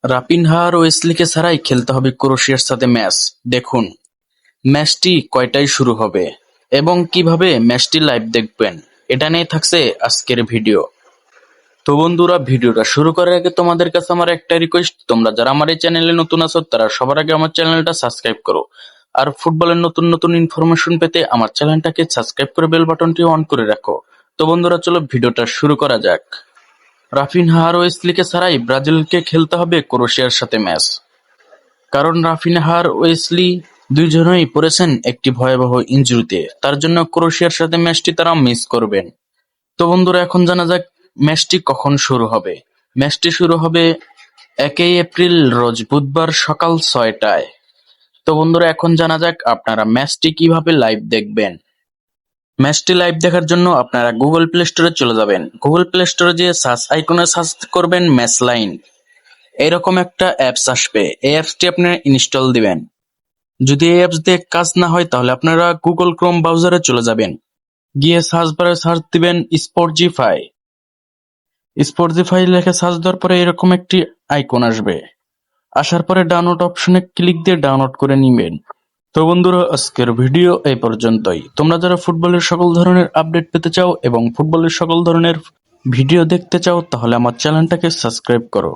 Raphinha আর ওয়েসলিকে ছাড়াই খেলতে হবে ক্রোয়েশিয়ার সাথে ম্যাচ। দেখুন ম্যাচটি কয়টায় শুরু হবে এবং কিভাবে ম্যাচটি লাইভ দেখবেন, এটা নিয়ে থাকছে আজকের ভিডিও। তো বন্ধুরা, ভিডিওটা শুরু করার আগে তোমাদের কাছে আমার একটা রিকোয়েস্ট, তোমরা যারা আমার এই চ্যানেলে নতুন আছো তারা সবার আগে আমার চ্যানেলটা সাবস্ক্রাইব করো। আর ফুটবলের নতুন নতুন ইনফরমেশন পেতে আমার চ্যানেলটাকে সাবস্ক্রাইব করে বেল বাটনটি অন করে রাখো। তো বন্ধুরা, চলো ভিডিওটা শুরু করা যাক। রাফিনহা আর ওয়েসলিকে ছাড়াই ব্রাজিলকে খেলতে হবে ক্রোয়েশিয়ার সাথে ম্যাচ। কারণ রাফিনহা আর ওয়েসলি দুইজনই পড়েছেন একটি ভয়াবহ ইনজুরিতে, তার জন্য ক্রোয়েশিয়ার সাথে ম্যাচটি তারা মিস করবেন। তো বন্ধুরা, এখন জানা যাক ম্যাচটি কখন শুরু হবে। ম্যাচটি শুরু হবে 1 এপ্রিল রোজ বুধবার সকাল 6টায়। তো বন্ধুরা, এখন জানা যাক আপনারা ম্যাচটি কিভাবে লাইভ দেখবেন। ম্যাচটি লাইভ দেখার জন্য আপনারা গুগল প্লে স্টোরে চলে যাবেন। গুগল প্লে স্টোরে যেয়ে সার্চ আইকনে সার্চ করবেন ম্যাচ লাইন। এরকম একটা অ্যাপস আসবে, এই অ্যাপসটি আপনারা ইনস্টল দিবেন। যদি এই অ্যাপস দিয়ে কাজ না হয় তাহলে আপনারা গুগল ক্রোম ব্রাউজারে চলে যাবেন, গিয়ে সার্চ বারে সার্চ দিবেন স্পটিফাই। স্পটিফাই লিখে সার্চ দেওয়ার পরে এরকম একটি আইকন আসবে, আসার পরে ডাউনলোড অপশনে ক্লিক দিয়ে ডাউনলোড করে নিবেন। তো বন্ধুরা, আজকের ভিডিও এই পর্যন্তই। তোমরা যারা ফুটবলের সকল ধরনের আপডেট পেতে চাও এবং ফুটবলের সকল ধরনের ভিডিও দেখতে চাও তাহলে আমার চ্যানেলটাকে সাবস্ক্রাইব করো।